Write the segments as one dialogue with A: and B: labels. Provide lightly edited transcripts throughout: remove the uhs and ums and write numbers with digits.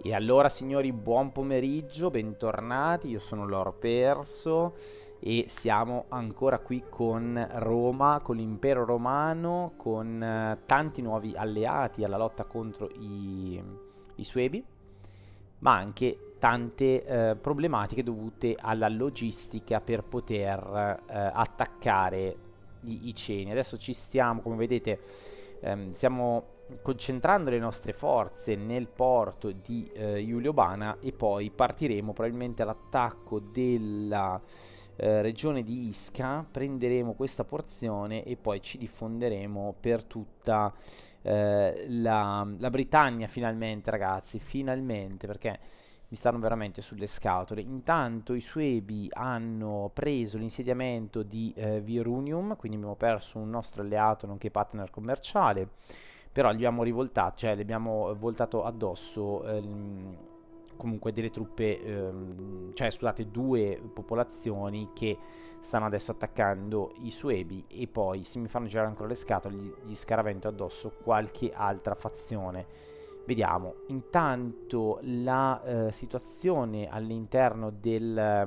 A: E allora signori, buon pomeriggio, bentornati, io sono Loro Perso e siamo ancora qui con Roma, con l'impero romano, con tanti nuovi alleati alla lotta contro i Suebi, ma anche tante problematiche dovute alla logistica per poter attaccare i Ceni. Adesso ci stiamo, come vedete, stiamo concentrando le nostre forze nel porto di Iuliobana e poi partiremo probabilmente all'attacco della regione di Isca, prenderemo questa porzione e poi ci diffonderemo per tutta la Britannia finalmente, ragazzi, finalmente, perché mi stanno veramente sulle scatole. Intanto i Suebi hanno preso l'insediamento di Virunium, quindi abbiamo perso un nostro alleato nonché partner commerciale, però gli abbiamo rivoltato, cioè le abbiamo voltato addosso comunque delle truppe, cioè scusate, due popolazioni che stanno adesso attaccando i Suebi e poi se mi fanno girare ancora le scatole gli scaravento addosso qualche altra fazione. Vediamo, intanto la situazione all'interno della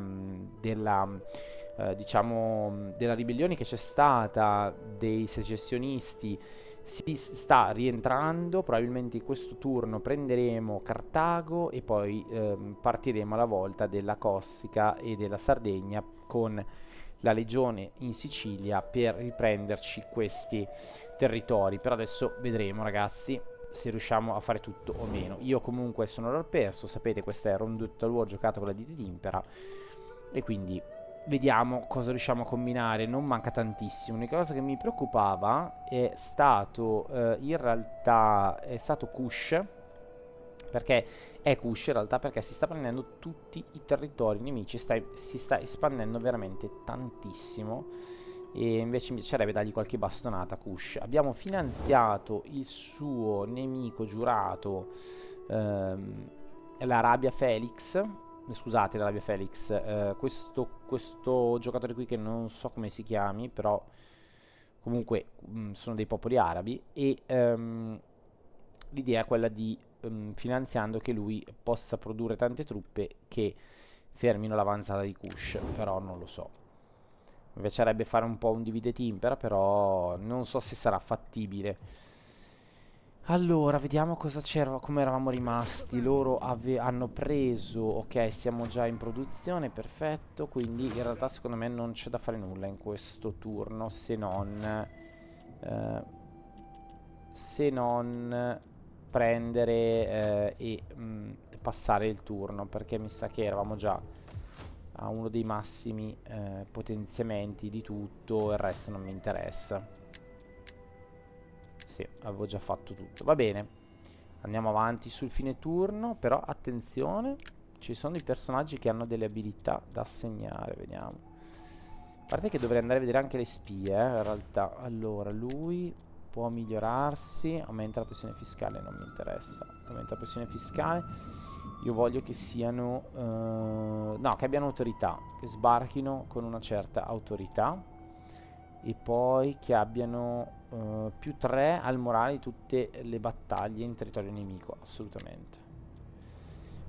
A: ribellione che c'è stata dei secessionisti si sta rientrando, probabilmente in questo turno prenderemo Cartago e poi partiremo alla volta della Corsica e della Sardegna con la legione in Sicilia per riprenderci questi territori. Però adesso vedremo, ragazzi, se riusciamo a fare tutto o meno. Io comunque sono l'ho perso, sapete, questa è Round Total War giocato con la Dite d'Impera e quindi vediamo cosa riusciamo a combinare. Non manca tantissimo. L'unica cosa che mi preoccupava è stato in realtà è stato Kush, perché è Kush in realtà perché si sta prendendo tutti i territori nemici, si sta espandendo veramente tantissimo e invece mi piacerebbe dargli qualche bastonata a Kush. Abbiamo finanziato il suo nemico giurato, ehm, l'Arabia Felix. Scusate, l'Arabia Felix, questo giocatore qui che non so come si chiami, però comunque sono dei popoli arabi e l'idea è quella di finanziando che lui possa produrre tante truppe che fermino l'avanzata di Kush, però non lo so. Mi piacerebbe fare un po' un divide impera, però non so se sarà fattibile. Allora, vediamo cosa c'era, come eravamo rimasti. Loro hanno preso, ok, siamo già in produzione, perfetto. Quindi in realtà secondo me non c'è da fare nulla in questo turno eh, se non prendere passare il turno, perché mi sa che eravamo già a uno dei massimi potenziamenti di tutto, il resto non mi interessa. Sì, avevo già fatto tutto. Va bene. Andiamo avanti sul fine turno, però attenzione, ci sono dei personaggi che hanno delle abilità da assegnare, vediamo. A parte che dovrei andare a vedere anche le spie, in realtà. Allora, lui può migliorarsi, aumenta la pressione fiscale, non mi interessa. Aumenta la pressione fiscale. Io voglio che siano... no, che abbiano autorità, che sbarchino con una certa autorità e poi che abbiano più 3 al morale di tutte le battaglie in territorio nemico, assolutamente.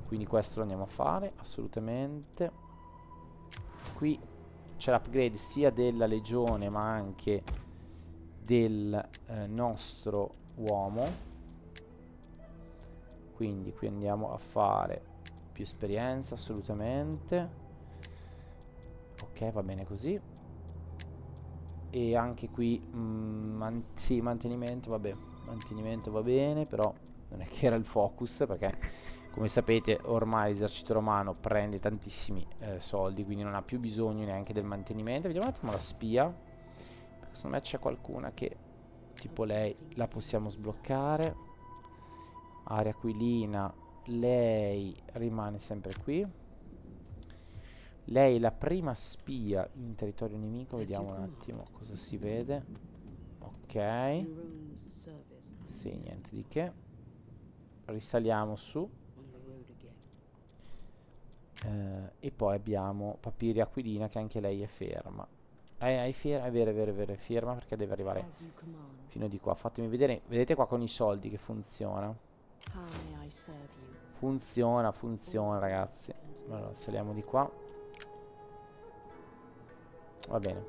A: Quindi questo lo andiamo a fare, assolutamente. Qui c'è l'upgrade sia della legione ma anche del nostro uomo. Quindi qui andiamo a fare più esperienza, assolutamente. Ok, va bene così. E anche qui sì, mantenimento, vabbè, mantenimento va bene, però non è che era il focus, perché come sapete ormai l'esercito romano prende tantissimi soldi, quindi non ha più bisogno neanche del mantenimento. Vediamo un attimo la spia, perché secondo me c'è qualcuna che tipo lei la possiamo sbloccare. Area Aquilina, lei rimane sempre qui. Lei è la prima spia in territorio nemico, vediamo un attimo cosa si vede. Ok, sì, niente di che. Risaliamo su. E poi abbiamo Papiri Aquilina che anche lei è ferma. È ferma, è vero, è vero, è vero, è ferma perché deve arrivare fino di qua. Fatemi vedere, vedete qua con i soldi che funziona. Funziona, funziona, ragazzi. Allora, saliamo di qua. Va bene.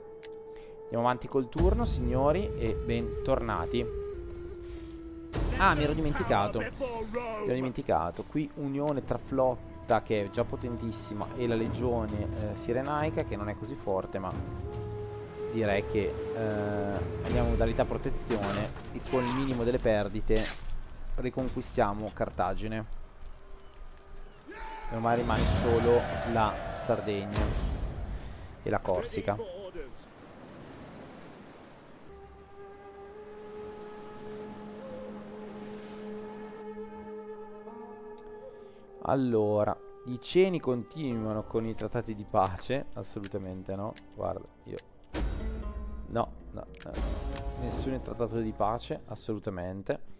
A: Andiamo avanti col turno, signori, e bentornati. Ah, mi ero dimenticato. Mi ero dimenticato. Qui unione tra flotta, che è già potentissima, e la legione sirenaica, che non è così forte, ma direi che andiamo in modalità protezione e col minimo delle perdite riconquistiamo Cartagine. E ormai rimane solo la Sardegna e la Corsica. Allora, i Ceni continuano con i trattati di pace? Assolutamente no. Guarda, io... No, no, nessun trattato di pace, assolutamente.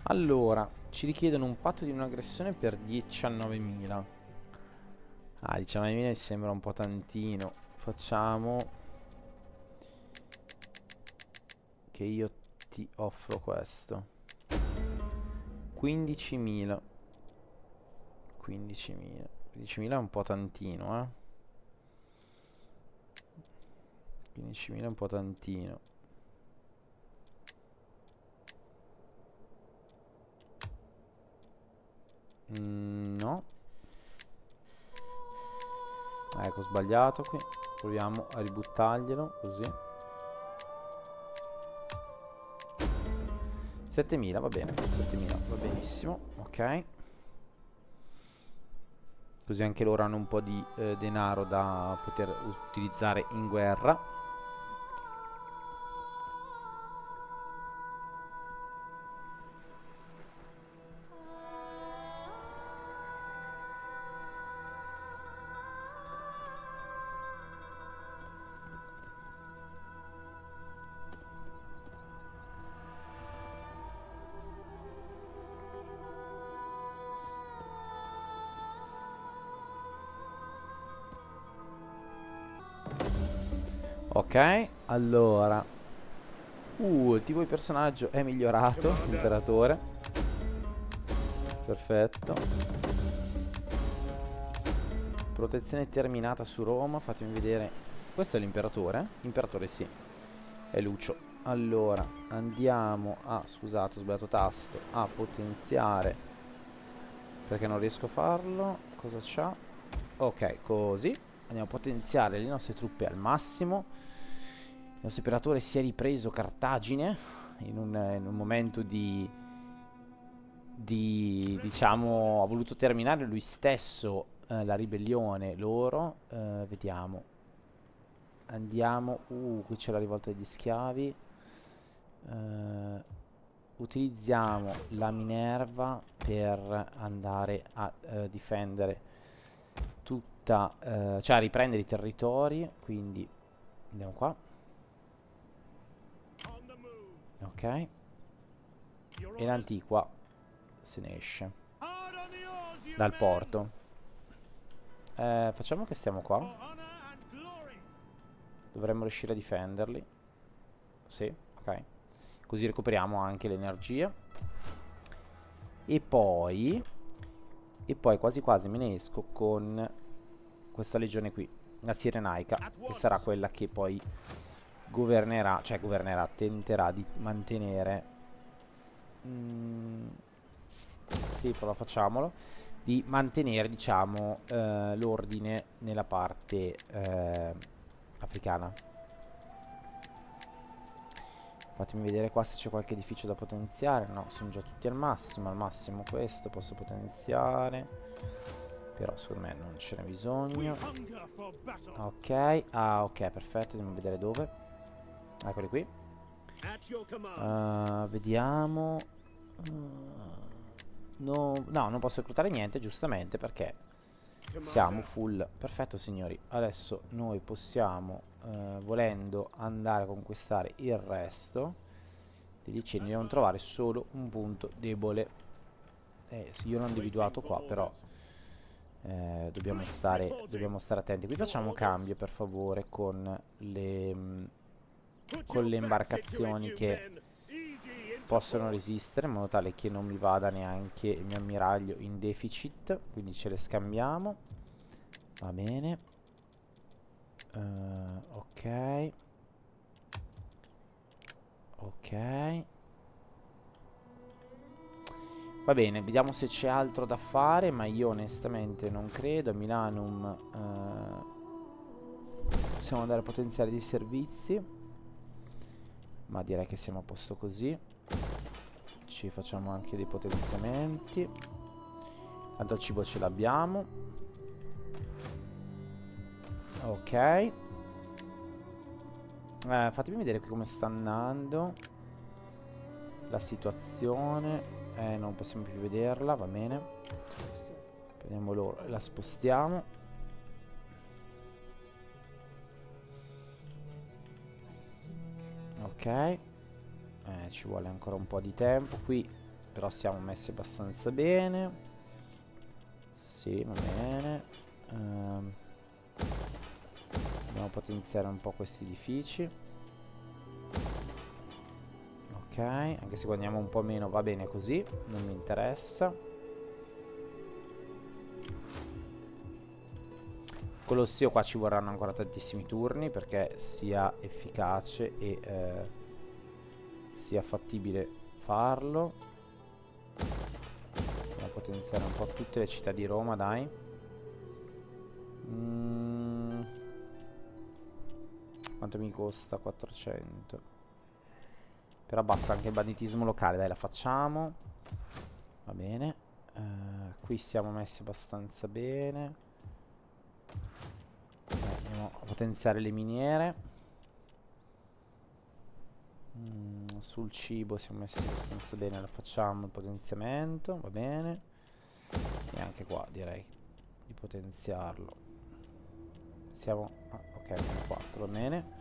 A: Allora, ci richiedono un patto di un'aggressione per 19.000. Ah, 19.000 mi sembra un po' tantino. Facciamo che io ti offro questo. 15.000. 15.000. 15.000 è un po' tantino, 15.000 è un po' tantino. No. Ecco, ho sbagliato qui. Proviamo a ributtarglielo così. 7.000, va bene. 7.000, va benissimo. Ok. Così anche loro hanno un po' di denaro da poter utilizzare in guerra. Ok, allora il tipo di personaggio è migliorato, l'imperatore. Perfetto. Protezione terminata su Roma, fatemi vedere. Questo è l'imperatore? Imperatore sì, è Lucio. Allora, andiamo a... Scusate, ho sbagliato tasto. A potenziare, perché non riesco a farlo. Cosa c'ha? Ok, così. Andiamo a potenziare le nostre truppe al massimo. Il nostro imperatore si è ripreso Cartagine in un momento diciamo, ha voluto terminare lui stesso la ribellione loro. Vediamo. Andiamo. Qui c'è la rivolta degli schiavi. Utilizziamo la Minerva per andare a difendere tutta, cioè a riprendere i territori. Quindi andiamo qua. Ok. E l'Antiqua se ne esce dal porto. Facciamo che stiamo qua. Dovremmo riuscire a difenderli. Sì, ok. Così recuperiamo anche l'energia. E poi quasi quasi me ne esco con questa legione qui, la Sirenaica, che sarà quella che poi governerà, cioè governerà, tenterà di mantenere sì, però facciamolo, di mantenere, diciamo, l'ordine nella parte africana. Fatemi vedere qua se c'è qualche edificio da potenziare. No, sono già tutti al massimo questo posso potenziare, però secondo me non ce n'è bisogno. Ok, ah ok, perfetto, dobbiamo vedere dove. Eccoli qui. Vediamo. No, non posso reclutare niente, giustamente, perché Siamo full. Perfetto, signori. Adesso noi possiamo, volendo, andare a conquistare il resto dei licenni. Dobbiamo trovare solo un punto debole. Sì, io l'ho individuato qua, però dobbiamo stare attenti. Qui facciamo cambio, per favore, con le imbarcazioni che possono resistere, in modo tale che non mi vada neanche il mio ammiraglio in deficit. Quindi ce le scambiamo. Va bene. Ok. Ok. Va bene, vediamo se c'è altro da fare, ma io onestamente non credo. A Milanum possiamo andare a potenziare dei servizi, ma direi che siamo a posto così. Ci facciamo anche dei potenziamenti. Tanto il cibo ce l'abbiamo. Ok. Fatemi vedere qui come sta andando la situazione. Non possiamo più vederla, va bene. Prendiamo l'oro e la spostiamo. Ok. Ci vuole ancora un po' di tempo qui, però siamo messi abbastanza bene. Sì, va bene. Dobbiamo potenziare un po' questi edifici. Ok, anche se guadagniamo un po' meno va bene così, non mi interessa. Colosseo qua ci vorranno ancora tantissimi turni perché sia efficace e sia fattibile farlo. Dobbiamo potenziare un po' tutte le città di Roma, dai. Quanto mi costa? 400. Però abbassa anche il banditismo locale, dai, la facciamo. Va bene. Qui siamo messi abbastanza bene. Andiamo a potenziare le miniere. Sul cibo siamo messi abbastanza bene, la facciamo il potenziamento, va bene. E anche qua direi di potenziarlo. Siamo... ok, 4, va bene.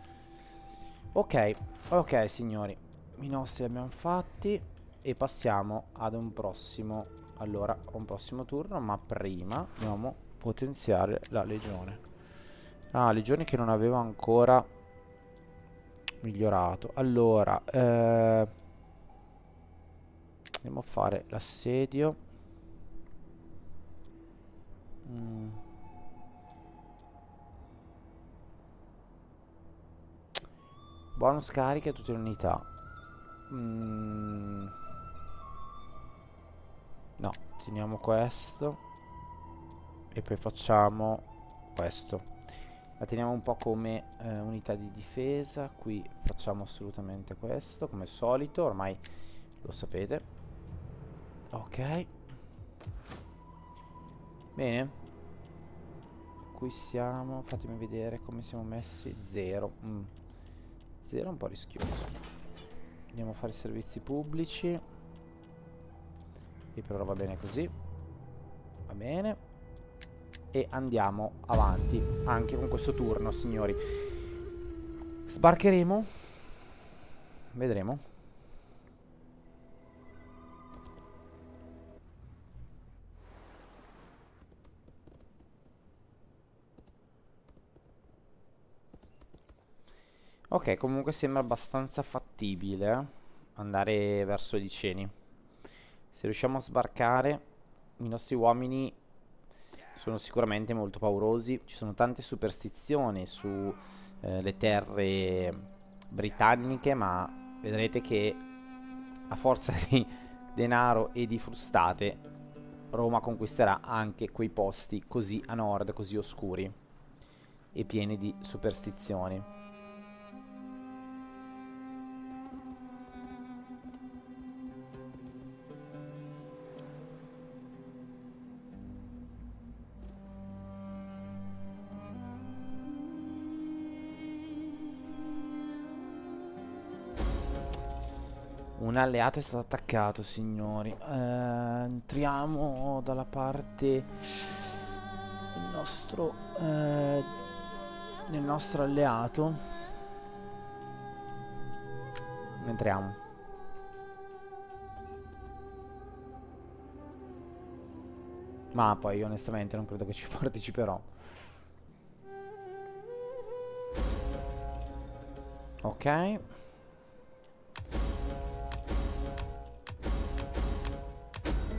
A: Ok, ok signori, i nostri li abbiamo fatti e passiamo ad un prossimo, allora, un prossimo turno, ma prima dobbiamo potenziare la legione. Ah, legione che non avevo ancora migliorato. Allora, andiamo a fare l'assedio. Bonus carica a tutte le unità. No, teniamo questo e poi facciamo questo. La teniamo un po' come unità di difesa. Qui facciamo assolutamente questo, come solito, ormai lo sapete. Ok. Bene. Qui siamo, fatemi vedere come siamo messi. 0. 0 è un po' rischioso. Andiamo a fare servizi pubblici. E per ora va bene così. Va bene. E andiamo avanti anche con questo turno, signori. Sbarcheremo. Vedremo. Ok, comunque sembra abbastanza fattibile andare verso i Liceni. Se riusciamo a sbarcare, i nostri uomini sono sicuramente molto paurosi. Ci sono tante superstizioni su le terre britanniche, ma vedrete che a forza di denaro e di frustate Roma conquisterà anche quei posti così a nord, così oscuri e pieni di superstizioni. Un alleato è stato attaccato, signori. Entriamo dalla parte nel nostro alleato. Entriamo. Ma poi onestamente non credo che ci parteciperò. Ok.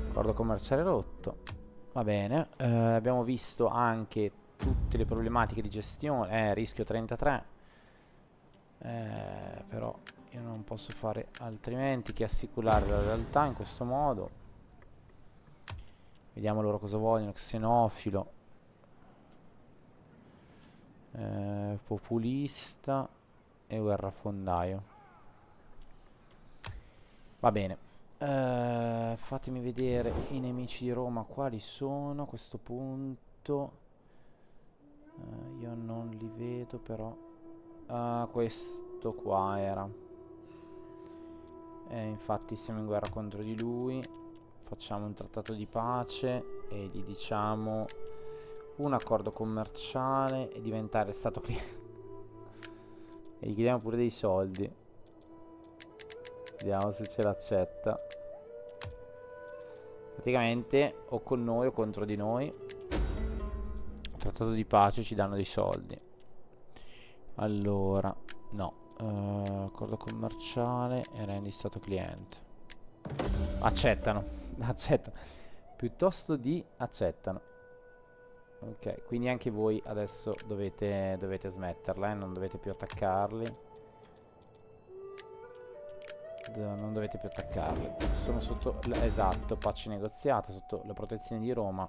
A: Accordo commerciale rotto. Va bene. Abbiamo visto anche tutte le problematiche di gestione. Rischio 33. Però io non posso fare altrimenti che assicurare la realtà in questo modo. Vediamo loro cosa vogliono. Xenofilo. Populista. E guerrafondaio. Va bene. Fatemi vedere i nemici di Roma quali sono a questo punto. Io non li vedo però. Questo qua era. Infatti siamo in guerra contro di lui. Facciamo un trattato di pace e gli diciamo un accordo commerciale e diventare stato cliente. E gli chiediamo pure dei soldi. Vediamo se ce l'accetta. Praticamente o con noi o contro di noi. Trattato di pace, ci danno dei soldi. Allora, no. Accordo commerciale e rendi stato cliente. Accettano. Accettano. Piuttosto di accettano. Ok, quindi anche voi adesso dovete smetterla, non dovete più attaccarli. Non dovete più attaccarli. Sono sotto, esatto, pace negoziata, sotto la protezione di Roma.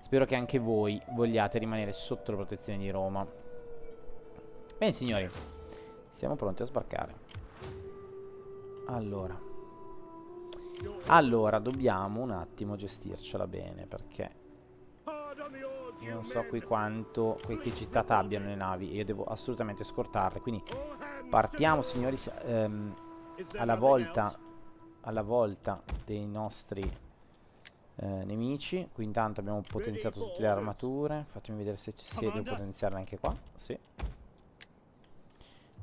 A: Spero che anche voi vogliate rimanere sotto la protezione di Roma. Bene signori, siamo pronti a sbarcare. Allora, dobbiamo un attimo gestircela bene, perché io non so qui che città abbiano le navi e io devo assolutamente scortarle. Quindi partiamo signori, alla volta dei nostri nemici. Qui intanto abbiamo potenziato tutte le armature. Fatemi vedere se devo potenziarle anche qua. Sì.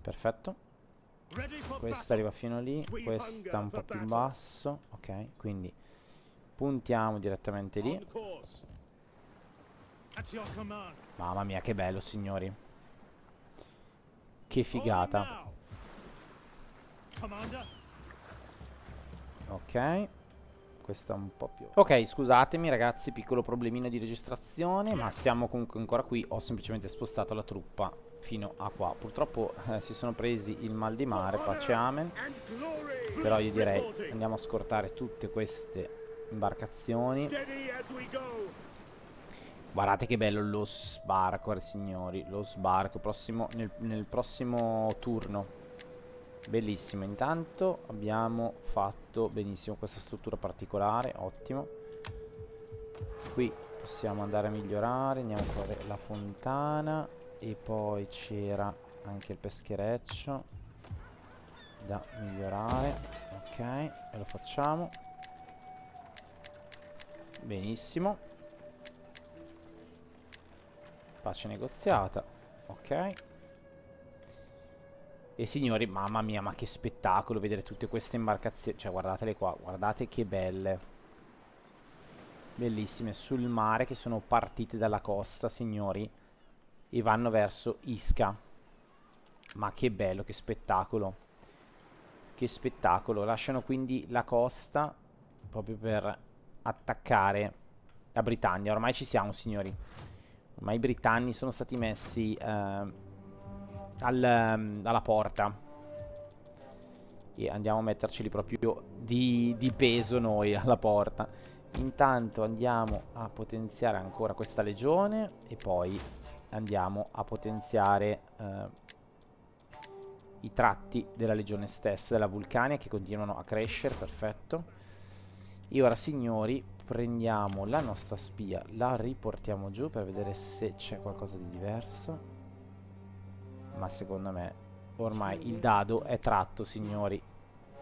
A: Perfetto. Questa arriva fino lì, questa un po' più in basso. Ok, quindi puntiamo direttamente lì. Mamma mia, che bello, signori. Che figata. Ok. Questa un po' più. Ok, scusatemi ragazzi, piccolo problemino di registrazione, ma siamo comunque ancora qui. Ho semplicemente spostato la truppa fino a qua. Purtroppo si sono presi il mal di mare, pace amen. Però io direi andiamo a scortare tutte queste imbarcazioni. Guardate che bello lo sbarco, signori. Lo sbarco nel prossimo turno. Bellissimo. Intanto abbiamo fatto benissimo questa struttura particolare. Ottimo. Qui possiamo andare a migliorare. Andiamo a fare la fontana. E poi c'era anche il peschereccio da migliorare. Ok, e lo facciamo. Benissimo. Pace negoziata. Ok. E signori, mamma mia, ma che spettacolo vedere tutte queste imbarcazioni. Cioè, guardatele qua, guardate che belle. Bellissime, sul mare che sono partite dalla costa, signori. E vanno verso Isca. Ma che bello, che spettacolo. Che spettacolo. Lasciano quindi la costa proprio per attaccare la Britannia. Ormai ci siamo, signori. Ormai i britanni sono stati messi alla porta. E andiamo a metterceli proprio di peso noi alla porta. Intanto andiamo a potenziare ancora questa legione. E poi andiamo a potenziare i tratti della legione stessa, della Vulcania, che continuano a crescere. Perfetto. E ora signori, prendiamo la nostra spia, la riportiamo giù per vedere se c'è qualcosa di diverso. Ma secondo me ormai il dado è tratto, signori.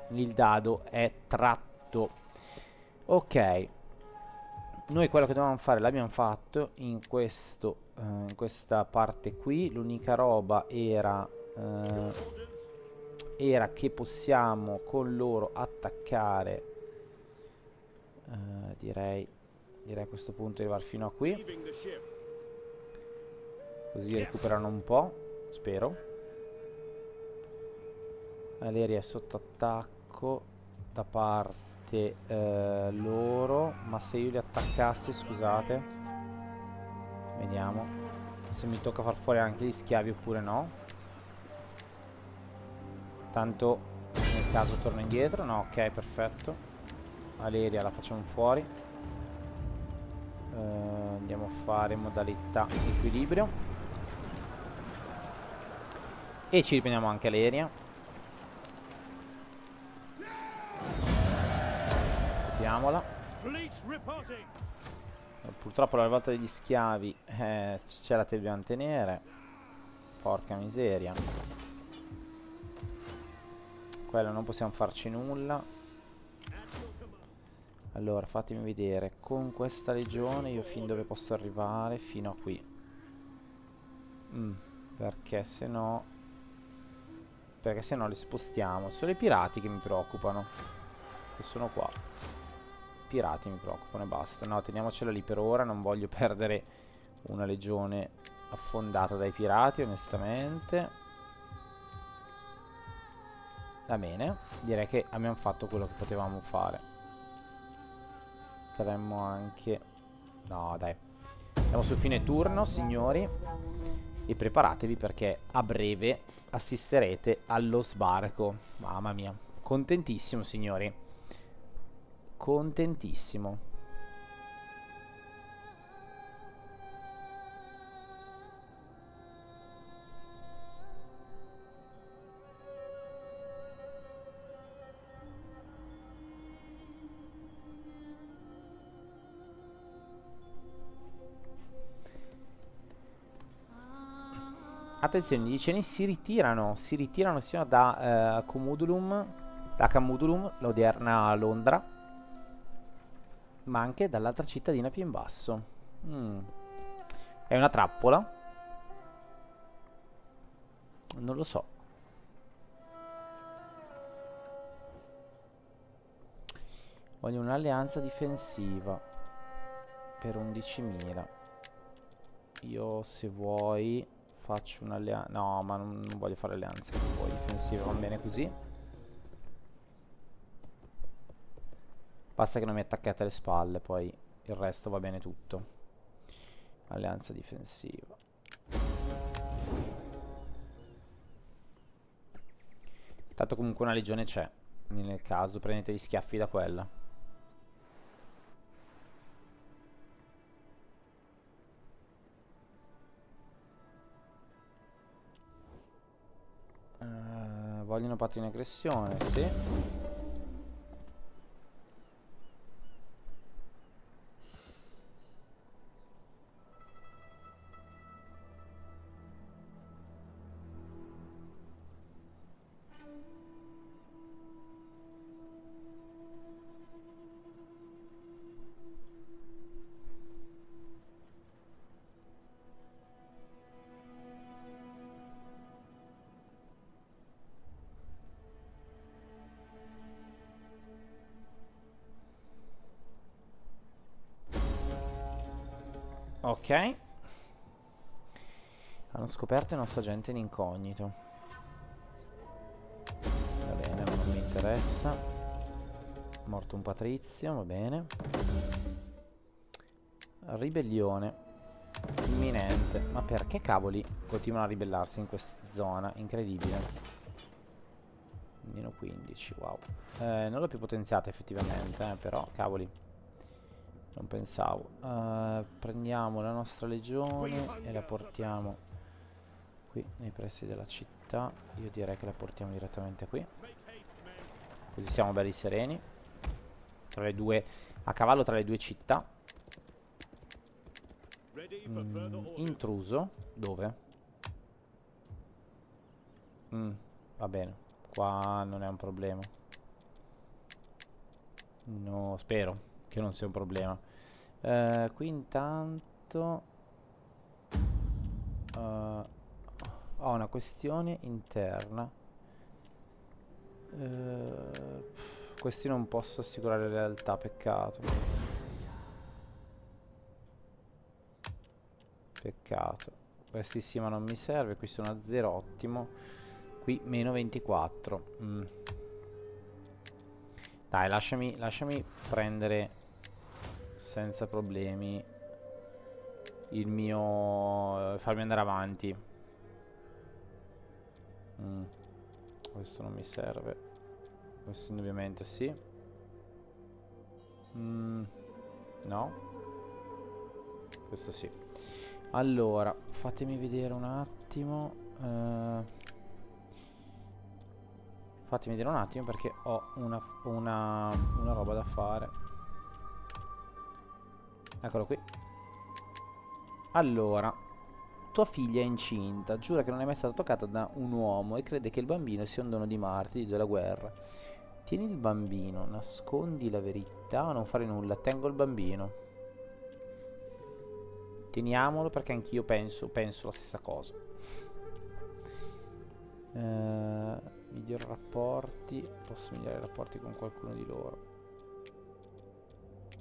A: Il dado è tratto. Ok. Noi quello che dovevamo fare l'abbiamo fatto in in questa parte qui. L'unica roba era che possiamo con loro attaccare. Direi a questo punto arrivare fino a qui, così recuperano un po', spero. Valeria è sotto attacco da parte loro, ma se io li attaccassi, scusate, vediamo se mi tocca far fuori anche gli schiavi oppure no. Tanto nel caso torno indietro. No, ok, perfetto. Valeria la facciamo fuori. Andiamo a fare modalità equilibrio e ci riprendiamo anche Valeria. Copiamola. Purtroppo la rivolta degli schiavi ce la dobbiamo tenere. Porca miseria. Quello non possiamo farci nulla. Allora, fatemi vedere. Con questa legione io fin dove posso arrivare? Fino a qui. Perché se no... Perché se no li spostiamo. Sono i pirati che mi preoccupano, che sono qua. I pirati mi preoccupano e basta. No, teniamocela lì per ora. Non voglio perdere una legione affondata dai pirati, onestamente. Va bene. Direi che abbiamo fatto quello che potevamo fare. Potremmo anche... No, dai. Siamo sul fine turno, signori. E preparatevi perché a breve assisterete allo sbarco. Mamma mia. Contentissimo, signori. Contentissimo. Attenzione, gli iceni si ritirano sino da Camudulum, l'odierna Londra, ma anche dall'altra cittadina più in basso. È una trappola? Non lo so. Voglio un'alleanza difensiva per 11.000. Io, se vuoi, faccio un'alleanza. No, ma non voglio fare alleanze con voi. Difensiva va bene così. Basta che non mi attaccate alle spalle, poi il resto va bene tutto. Alleanza difensiva. Tanto comunque una legione c'è. Nel caso prendete gli schiaffi da quella. Vogliono patto in aggressione, sì. Ok. Hanno scoperto il nostro agente in incognito. Va bene, ma non mi interessa. Morto un patrizio, va bene. Ribellione imminente. Ma perché cavoli continuano a ribellarsi in questa zona? Incredibile. Meno 15, wow. Non l'ho più potenziata effettivamente, però cavoli. Non pensavo. Prendiamo la nostra legione e la portiamo qui nei pressi della città. Io direi che la portiamo direttamente qui, così siamo belli sereni tra le due, a cavallo tra le due città. Intruso dove? Va bene, qua non è un problema. No, spero che non sia un problema. Qui intanto ho una questione interna. Questi non posso assicurare lealtà, peccato. Peccato. Questi sì, ma non mi serve. Qui sono a 0, ottimo. Qui meno 24. Dai, lasciami prendere senza problemi il mio... farmi andare avanti. Questo non mi serve. Questo indubbiamente sì. No. Questo sì. Allora, fatemi vedere un attimo. Fatemi vedere un attimo perché ho una roba da fare. Eccolo qui. Allora, tua figlia è incinta, giura che non è mai stata toccata da un uomo e crede che il bambino sia un dono di Marte, dio della guerra. Tieni il bambino, nascondi la verità o non fare nulla, tengo il bambino. Teniamolo perché anch'io penso la stessa cosa. Miglior rapporti. Posso migliorare i rapporti con qualcuno di loro?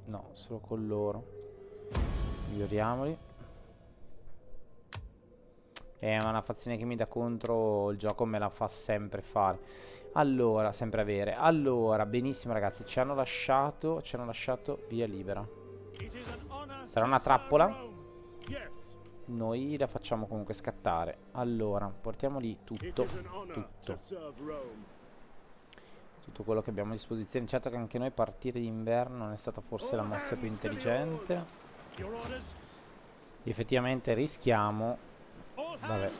A: No, solo con loro. Miglioriamoli. Ma una fazione che mi dà contro il gioco me la fa sempre fare. Allora, sempre avere. Allora, benissimo ragazzi, ci hanno lasciato via libera. Sarà una trappola? Noi la facciamo comunque scattare. Allora, portiamoli tutto quello che abbiamo a disposizione. Certo che anche noi partire d'inverno non è stata forse la mossa più intelligente. Effettivamente rischiamo. Vabbè,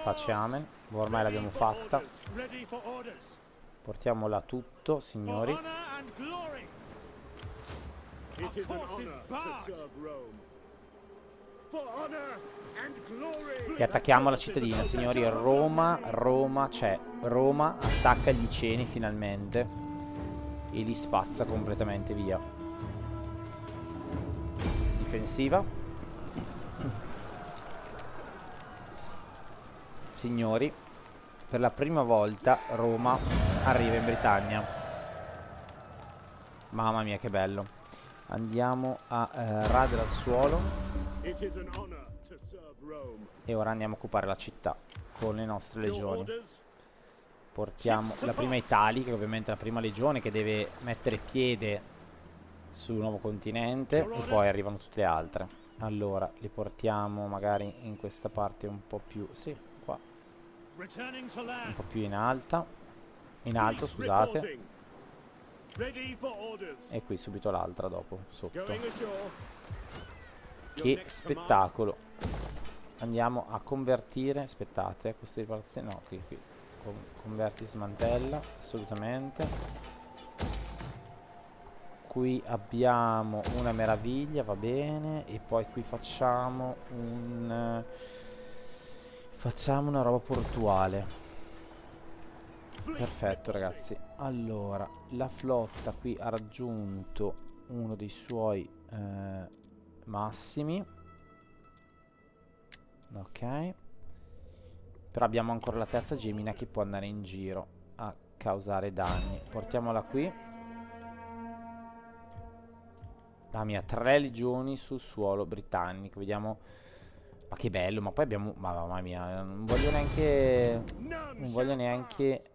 A: pace amen. Ormai l'abbiamo fatta. Portiamola tutto, signori. E attacchiamo la cittadina, signori. Roma c'è. Roma attacca gli Iceni finalmente e li spazza completamente via. Difensiva. Signori, per la prima volta Roma arriva in Britannia. Mamma mia che bello. Andiamo a radere al suolo. E ora andiamo a occupare la città con le nostre legioni. Portiamo la prima Italica, che ovviamente è la prima legione che deve mettere piede sul nuovo continente. E poi arrivano tutte le altre. Allora, li portiamo magari in questa parte un po' più... Sì, qua. Un po' più in alta. In alto, scusate. E qui subito l'altra dopo, sotto. Che spettacolo. Andiamo a convertire. Aspettate, questa riparazione. No, qui. Converti, smantella. Assolutamente. Qui abbiamo una meraviglia, va bene. E poi qui facciamo una roba portuale. Perfetto ragazzi. Allora, la flotta qui ha raggiunto uno dei suoi massimi. Ok. Però abbiamo ancora la terza Gemina che può andare in giro a causare danni. Portiamola qui. La mia 3 legioni sul suolo britannico. Vediamo. Ma che bello. Ma poi abbiamo... Mamma mia. Non voglio neanche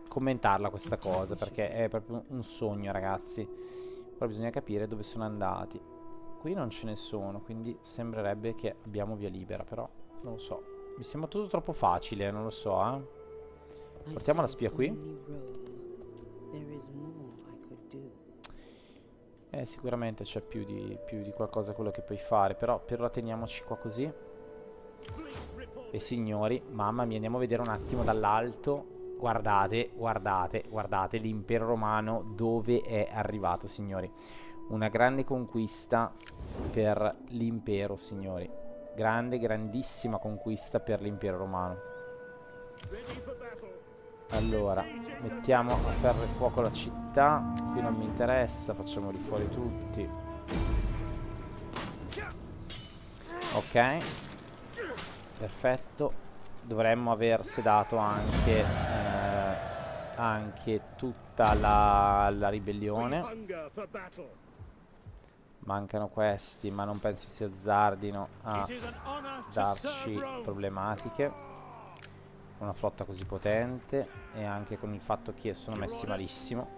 A: commentarla questa cosa, perché è proprio un sogno ragazzi. Però bisogna capire dove sono andati. Qui non ce ne sono, quindi sembrerebbe che abbiamo via libera, però non lo so. Mi sembra tutto troppo facile, non lo so, Portiamo la spia qui. Sicuramente c'è più di qualcosa quello che puoi fare, però per ora teniamoci qua così. E signori, mamma mia, andiamo a vedere un attimo dall'alto. Guardate l'impero romano dove è arrivato, signori. Una grande conquista per l'impero, signori. Grandissima conquista per l'impero romano. Allora, mettiamo a ferro e fuoco la città. Qui non mi interessa, facciamoli fuori tutti. Ok, perfetto. Dovremmo aver sedato anche tutta la ribellione. Mancano questi, ma non penso si azzardino a darci problematiche. Una flotta così potente e anche con il fatto che sono messi malissimo.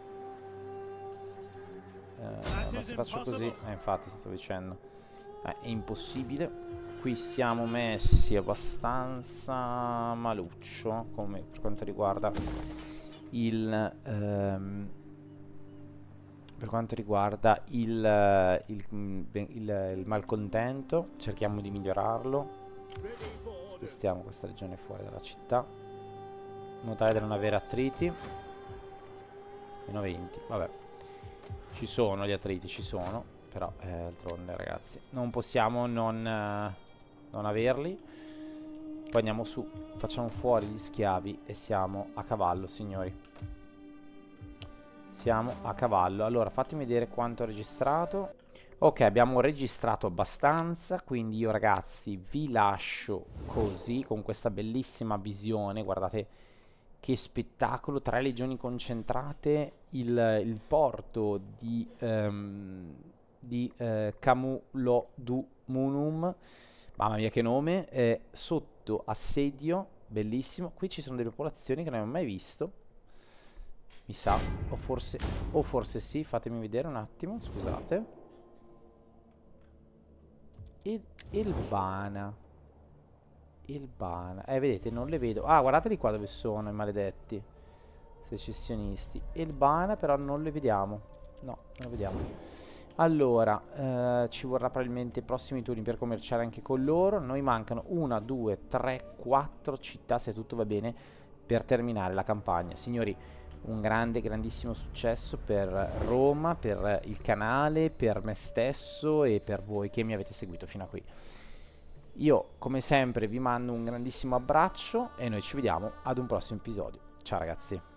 A: Ma se faccio così, infatti sto dicendo, è impossibile. Qui siamo messi abbastanza maluccio come per quanto riguarda il malcontento. Cerchiamo di migliorarlo. Spostiamo questa regione fuori dalla città in modo tale da non avere attriti. Meno 20, vabbè. Ci sono gli attriti, ci sono. Però d'altronde ragazzi non possiamo non averli. Poi andiamo su, facciamo fuori gli schiavi e siamo a cavallo, signori. Siamo a cavallo. Allora fatemi vedere quanto ho registrato. Ok, abbiamo registrato abbastanza, quindi io ragazzi vi lascio così con questa bellissima visione. Guardate che spettacolo, 3 legioni concentrate, il porto di Camulodunum, mamma mia che nome, è sotto assedio, bellissimo. Qui ci sono delle popolazioni che non abbiamo mai visto, mi sa, o forse sì, fatemi vedere un attimo, scusate. Il Bana. Il Bana. Vedete, non le vedo. Ah, guardateli qua dove sono i maledetti secessionisti. Il Bana però non le vediamo. No, non le vediamo. Allora, ci vorrà probabilmente i prossimi turni per commerciare anche con loro. Noi mancano 1, 2, 3, 4 città, se tutto va bene, per terminare la campagna. Signori, un grandissimo successo per Roma, per il canale, per me stesso e per voi che mi avete seguito fino a qui. Io, come sempre, vi mando un grandissimo abbraccio e noi ci vediamo ad un prossimo episodio. Ciao ragazzi.